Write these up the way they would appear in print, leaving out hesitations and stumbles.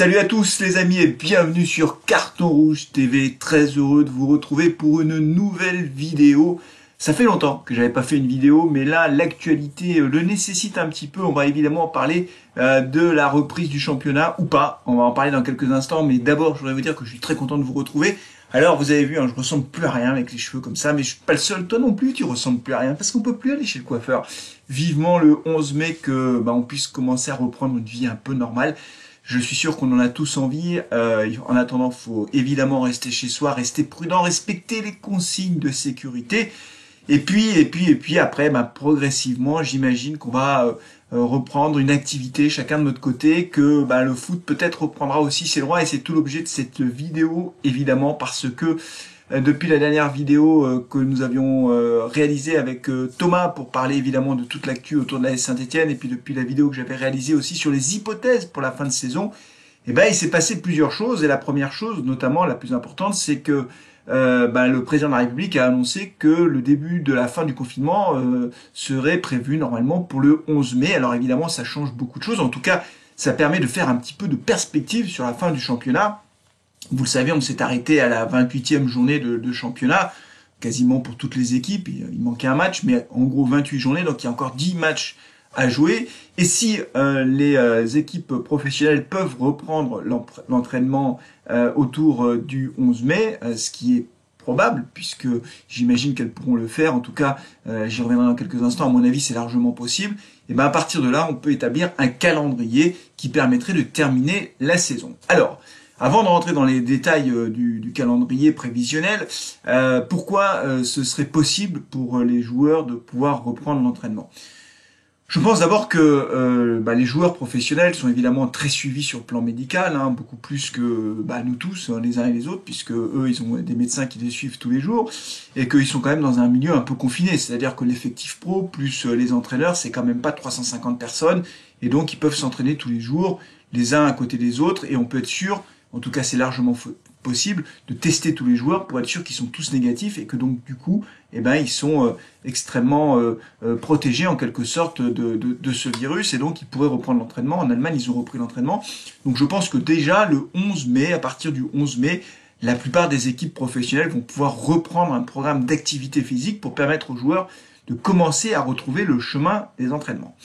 Salut à tous les amis et bienvenue sur Carton Rouge TV, très heureux de vous retrouver pour une nouvelle vidéo. Ça fait longtemps que j'avais pas fait une vidéo, mais là l'actualité le nécessite un petit peu. On va évidemment parler de la reprise du championnat ou pas, on va en parler dans quelques instants, mais d'abord je voudrais vous dire que je suis très content de vous retrouver. Alors vous avez vu, je ressemble plus à rien avec les cheveux comme ça, mais je suis pas le seul, toi non plus tu ressembles plus à rien, parce qu'on peut plus aller chez le coiffeur. Vivement le 11 mai que on puisse commencer à reprendre une vie un peu normale. Je suis sûr qu'on en a tous envie. En attendant, faut évidemment rester chez soi, rester prudent, respecter les consignes de sécurité. Et puis après, progressivement, j'imagine qu'on va reprendre une activité chacun de notre côté, que le foot peut-être reprendra aussi ses droits. Et c'est tout l'objet de cette vidéo, évidemment, parce que depuis la dernière vidéo que nous avions réalisée avec Thomas pour parler évidemment de toute l'actu autour de la Saint-Etienne, et puis depuis la vidéo que j'avais réalisée aussi sur les hypothèses pour la fin de saison, il s'est passé plusieurs choses. Et la première chose, notamment la plus importante, c'est que le président de la République a annoncé que le début de la fin du confinement serait prévu normalement pour le 11 mai. Alors évidemment, ça change beaucoup de choses. En tout cas, ça permet de faire un petit peu de perspective sur la fin du championnat. Vous le savez, on s'est arrêté à la 28e journée de championnat, quasiment pour toutes les équipes. Il manquait un match, mais en gros 28 journées, donc il y a encore 10 matchs à jouer. Et si les équipes professionnelles peuvent reprendre l'entraînement autour du 11 mai, ce qui est probable, puisque j'imagine qu'elles pourront le faire, en tout cas, j'y reviendrai dans quelques instants, à mon avis c'est largement possible, et à partir de là, on peut établir un calendrier qui permettrait de terminer la saison. Alors, avant de rentrer dans les détails du calendrier prévisionnel, pourquoi ce serait possible pour les joueurs de pouvoir reprendre l'entraînement ? Je pense d'abord que les joueurs professionnels sont évidemment très suivis sur le plan médical, beaucoup plus que nous tous, les uns et les autres, puisque eux, ils ont des médecins qui les suivent tous les jours, et qu'ils sont quand même dans un milieu un peu confiné, c'est-à-dire que l'effectif pro, plus les entraîneurs, c'est quand même pas 350 personnes, et donc ils peuvent s'entraîner tous les jours, les uns à côté des autres, et on peut être sûr, en tout cas c'est largement possible, de tester tous les joueurs pour être sûr qu'ils sont tous négatifs et que donc du coup ils sont extrêmement protégés en quelque sorte de ce virus, et donc ils pourraient reprendre l'entraînement. En Allemagne ils ont repris l'entraînement, donc je pense que déjà le 11 mai, à partir du 11 mai, la plupart des équipes professionnelles vont pouvoir reprendre un programme d'activité physique pour permettre aux joueurs de commencer à retrouver le chemin des entraînements.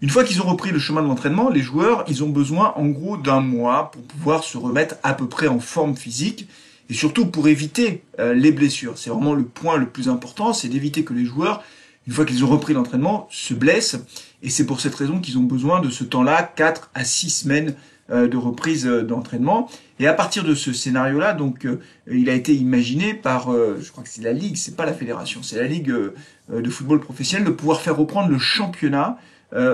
Une fois qu'ils ont repris le chemin de l'entraînement, les joueurs, ils ont besoin en gros d'un mois pour pouvoir se remettre à peu près en forme physique, et surtout pour éviter les blessures. C'est vraiment le point le plus important, c'est d'éviter que les joueurs, une fois qu'ils ont repris l'entraînement, se blessent, et c'est pour cette raison qu'ils ont besoin de ce temps-là, 4 à 6 semaines de reprise d'entraînement. Et à partir de ce scénario-là, donc il a été imaginé par, je crois que c'est la Ligue, c'est pas la fédération, c'est la Ligue de football professionnel, de pouvoir faire reprendre le championnat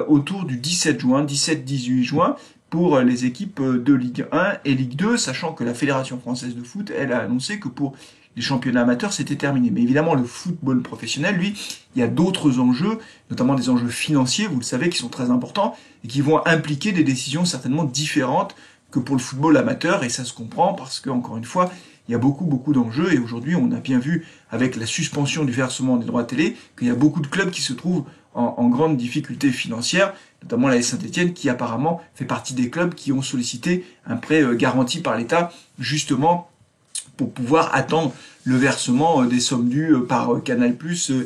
autour du 17-18 juin pour les équipes de Ligue 1 et Ligue 2, sachant que la Fédération française de foot, elle a annoncé que pour les championnats amateurs, c'était terminé. Mais évidemment, le football professionnel, lui, il y a d'autres enjeux, notamment des enjeux financiers, vous le savez, qui sont très importants et qui vont impliquer des décisions certainement différentes que pour le football amateur, et ça se comprend parce que, encore une fois, il y a beaucoup d'enjeux, et aujourd'hui, on a bien vu avec la suspension du versement des droits télé qu'il y a beaucoup de clubs qui se trouvent en grande difficulté financière, notamment la Saint-Etienne, qui apparemment fait partie des clubs qui ont sollicité un prêt garanti par l'État, justement pour pouvoir attendre le versement des sommes dues par Canal+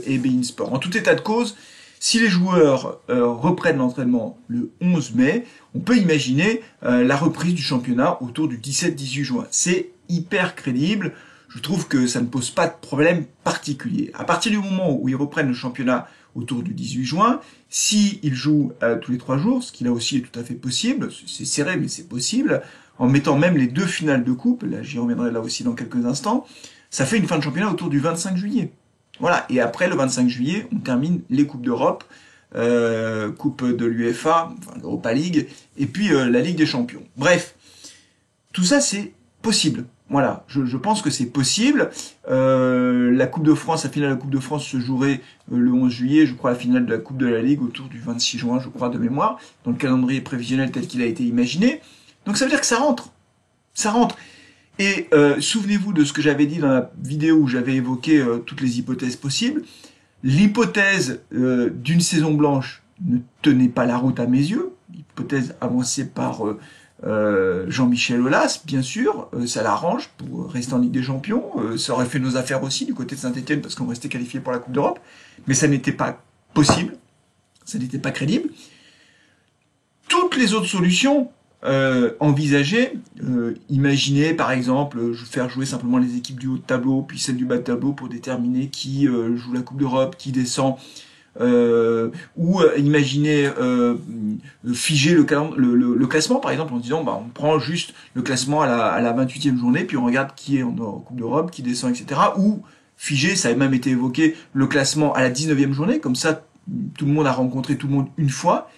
et beIN Sport. En tout état de cause, si les joueurs reprennent l'entraînement le 11 mai, on peut imaginer la reprise du championnat autour du 17-18 juin. C'est hyper crédible, je trouve que ça ne pose pas de problème particulier. À partir du moment où ils reprennent le championnat autour du 18 juin, s'ils jouent tous les 3 jours, ce qui là aussi est tout à fait possible, c'est serré mais c'est possible, en mettant même les 2 finales de coupe, là j'y reviendrai là aussi dans quelques instants, ça fait une fin de championnat autour du 25 juillet. Voilà, et après le 25 juillet, on termine les Coupes d'Europe, Coupe de l'UEFA, enfin l'Europa League, et puis la Ligue des Champions. Bref, tout ça c'est possible. Voilà, je pense que c'est possible. La Coupe de France, la finale de la Coupe de France se jouerait le 11 juillet, je crois la finale de la Coupe de la Ligue autour du 26 juin, je crois, de mémoire, dans le calendrier prévisionnel tel qu'il a été imaginé. Donc ça veut dire que ça rentre. Ça rentre. Et souvenez-vous de ce que j'avais dit dans la vidéo où j'avais évoqué toutes les hypothèses possibles. L'hypothèse d'une saison blanche ne tenait pas la route à mes yeux. L'hypothèse avancée par Jean-Michel Aulas, bien sûr, ça l'arrange pour rester en Ligue des Champions. Ça aurait fait nos affaires aussi du côté de Saint-Etienne parce qu'on restait qualifié pour la Coupe d'Europe. Mais ça n'était pas possible, ça n'était pas crédible. Toutes les autres solutions envisagées, imaginer par exemple faire jouer simplement les équipes du haut de tableau, puis celles du bas de tableau pour déterminer qui joue la Coupe d'Europe, qui descend, ou imaginer figer le classement par exemple en disant bah, on prend juste le classement à la 28e journée, puis on regarde qui est en Coupe d'Europe, qui descend, etc. Ou figer, ça a même été évoqué, le classement à la 19e journée, comme ça tout le monde a rencontré tout le monde une fois.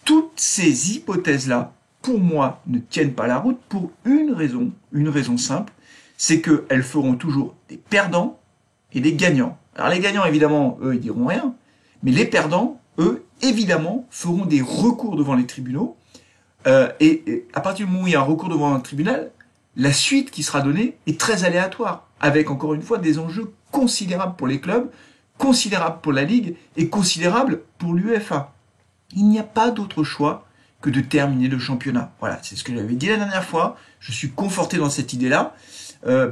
Toutes ces hypothèses-là, pour moi, ne tiennent pas la route pour une raison simple, c'est qu'elles feront toujours des perdants et des gagnants. Alors les gagnants, évidemment, eux, ils diront rien, mais les perdants, eux, évidemment, feront des recours devant les tribunaux, et à partir du moment où il y a un recours devant un tribunal, la suite qui sera donnée est très aléatoire, avec encore une fois des enjeux considérables pour les clubs, considérables pour la Ligue et considérables pour l'UEFA. Il n'y a pas d'autre choix que de terminer le championnat. Voilà, c'est ce que j'avais dit la dernière fois. Je suis conforté dans cette idée-là.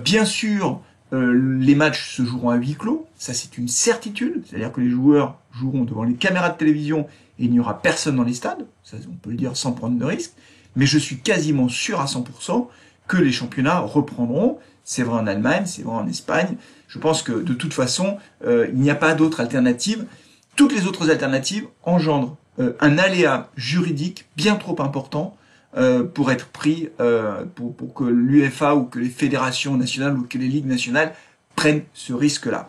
Bien sûr, les matchs se joueront à huis clos. Ça, c'est une certitude. C'est-à-dire que les joueurs joueront devant les caméras de télévision et il n'y aura personne dans les stades. Ça, on peut le dire sans prendre de risque. Mais je suis quasiment sûr à 100% que les championnats reprendront. C'est vrai en Allemagne, c'est vrai en Espagne. Je pense que de toute façon, il n'y a pas d'autre alternative. Toutes les autres alternatives engendrent un aléa juridique bien trop important pour être pris, pour que l'UEFA ou que les fédérations nationales ou que les ligues nationales prennent ce risque-là.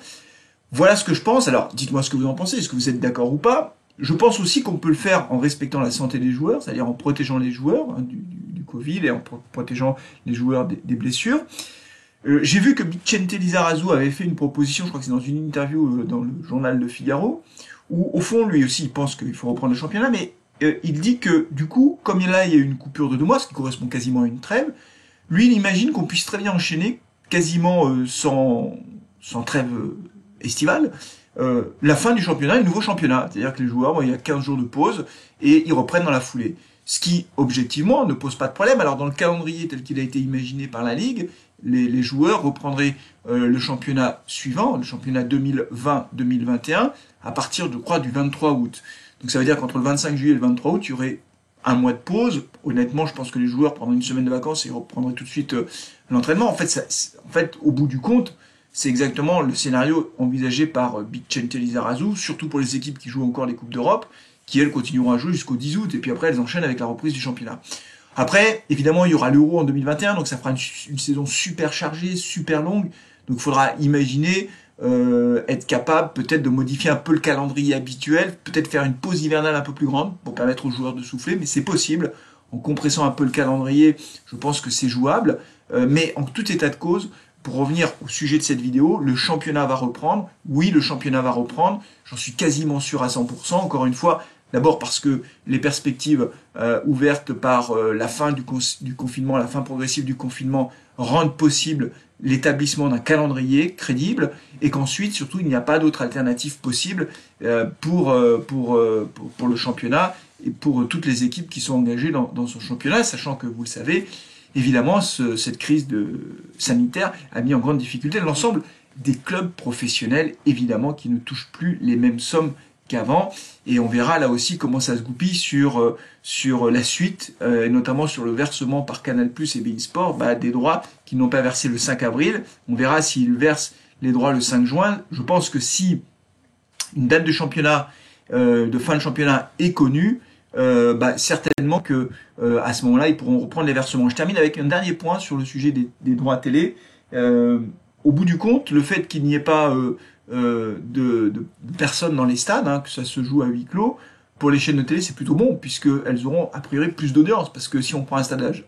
Voilà ce que je pense. Alors, dites-moi ce que vous en pensez. Est-ce que vous êtes d'accord ou pas? Je pense aussi qu'on peut le faire en respectant la santé des joueurs, c'est-à-dire en protégeant les joueurs du Covid et en protégeant les joueurs des blessures. J'ai vu que Vicente Lizarazu avait fait une proposition, je crois que c'est dans une interview dans le journal Le Figaro, où au fond, lui aussi, il pense qu'il faut reprendre le championnat, mais il dit que, du coup, comme là, il y a une coupure de 2 mois, ce qui correspond quasiment à une trêve, lui, il imagine qu'on puisse très bien enchaîner, quasiment sans trêve estivale, la fin du championnat et le nouveau championnat. C'est-à-dire que les joueurs, bon, il y a 15 jours de pause, et ils reprennent dans la foulée. Ce qui, objectivement, ne pose pas de problème. Alors, dans le calendrier tel qu'il a été imaginé par la Ligue, les joueurs reprendraient le championnat suivant, le championnat 2020-2021, à partir, je crois, du 23 août. Donc ça veut dire qu'entre le 25 juillet et le 23 août, il y aurait un mois de pause. Honnêtement, je pense que les joueurs prendraient une semaine de vacances et reprendraient tout de suite l'entraînement. En fait, au bout du compte, c'est exactement le scénario envisagé par Vicente Lizarazu, surtout pour les équipes qui jouent encore les Coupes d'Europe, qui elles continueront à jouer jusqu'au 10 août, et puis après elles enchaînent avec la reprise du championnat. Après, évidemment, il y aura l'Euro en 2021, donc ça fera une saison super chargée, super longue. Donc il faudra imaginer être capable peut-être de modifier un peu le calendrier habituel, peut-être faire une pause hivernale un peu plus grande pour permettre aux joueurs de souffler, mais c'est possible. En compressant un peu le calendrier, je pense que c'est jouable. Mais en tout état de cause, pour revenir au sujet de cette vidéo, le championnat va reprendre. Oui, le championnat va reprendre. J'en suis quasiment sûr à 100%. Encore une fois, d'abord parce que les perspectives ouvertes par la fin du confinement, la fin progressive du confinement, rendent possible l'établissement d'un calendrier crédible, et qu'ensuite, surtout, il n'y a pas d'autre alternative possible pour le championnat et pour toutes les équipes qui sont engagées dans ce championnat, sachant que, vous le savez, évidemment, cette crise sanitaire a mis en grande difficulté l'ensemble des clubs professionnels, évidemment, qui ne touchent plus les mêmes sommes qu'avant, et on verra là aussi comment ça se goupille sur la suite, et notamment sur le versement par Canal+ et beIN Sport des droits qu'ils n'ont pas versés le 5 avril. On verra s'ils versent les droits le 5 juin. Je pense que si une date de championnat, de fin de championnat est connue, certainement que à ce moment-là, ils pourront reprendre les versements. Je termine avec un dernier point sur le sujet des droits télé. Au bout du compte, le fait qu'il n'y ait pas de personnes dans les stades, que ça se joue à huis clos, pour les chaînes de télé, c'est plutôt bon, puisqu'elles auront a priori plus d'audience. Parce que si on prend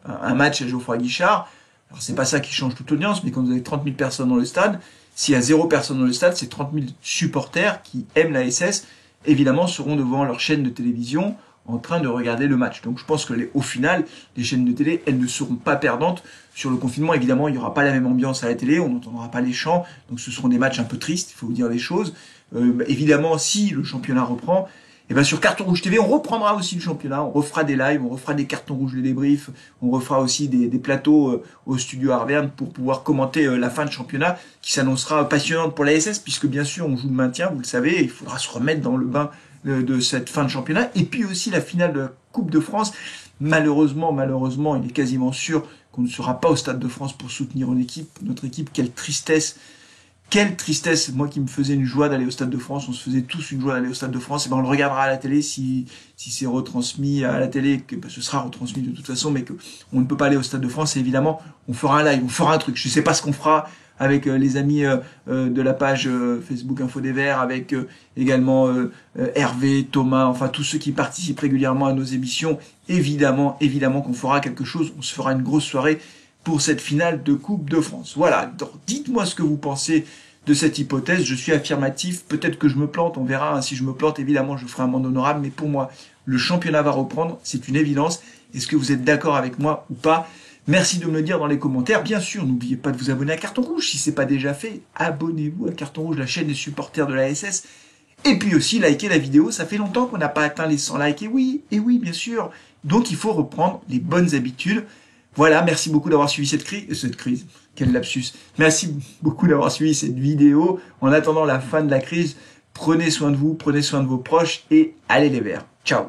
un match à Geoffroy Guichard, alors c'est pas ça qui change toute l'audience, mais quand vous avez 30 000 personnes dans le stade, s'il y a 0 personne dans le stade, c'est 30 000 supporters qui aiment la SS, évidemment seront devant leur chaîne de télévision en train de regarder le match. Donc je pense que au final, les chaînes de télé, elles ne seront pas perdantes sur le confinement. Évidemment, il n'y aura pas la même ambiance à la télé, on n'entendra pas les chants, donc ce seront des matchs un peu tristes, il faut vous dire les choses. Évidemment, si le championnat reprend, Et bien sur Carton Rouge TV, on reprendra aussi le championnat, on refera des lives, on refera des cartons rouges, le débrief, on refera aussi des plateaux au studio Arverne pour pouvoir commenter la fin de championnat qui s'annoncera passionnante pour la SS, puisque bien sûr on joue le maintien, vous le savez, et il faudra se remettre dans le bain de cette fin de championnat. Et puis aussi la finale de la Coupe de France. Malheureusement, il est quasiment sûr qu'on ne sera pas au Stade de France pour soutenir notre équipe. Quelle tristesse. Quelle tristesse, moi qui me faisais une joie d'aller au Stade de France, on se faisait tous une joie d'aller au Stade de France, et ben on le regardera à la télé si c'est retransmis à la télé, que ce sera retransmis de toute façon, mais que on ne peut pas aller au Stade de France, et évidemment, on fera un live, on fera un truc. Je sais pas ce qu'on fera avec les amis de la page Facebook Info des Verts, avec également Hervé, Thomas, enfin tous ceux qui participent régulièrement à nos émissions. Évidemment qu'on fera quelque chose, on se fera une grosse soirée pour cette finale de Coupe de France. Voilà, donc dites-moi ce que vous pensez de cette hypothèse. Je suis affirmatif, peut-être que je me plante, on verra. Hein. Si je me plante, évidemment, je ferai un monde honorable, mais pour moi, le championnat va reprendre, c'est une évidence. Est-ce que vous êtes d'accord avec moi ou pas? Merci de me le dire dans les commentaires. Bien sûr, n'oubliez pas de vous abonner à Carton Rouge, si c'est pas déjà fait. Abonnez-vous à Carton Rouge, la chaîne des supporters de la SS. Et puis aussi, likez la vidéo, ça fait longtemps qu'on n'a pas atteint les 100 likes, et oui, bien sûr. Donc il faut reprendre les bonnes habitudes. Voilà, merci beaucoup d'avoir suivi cette crise. Quel lapsus. Merci beaucoup d'avoir suivi cette vidéo. En attendant la fin de la crise, prenez soin de vous, prenez soin de vos proches et allez les Verts. Ciao.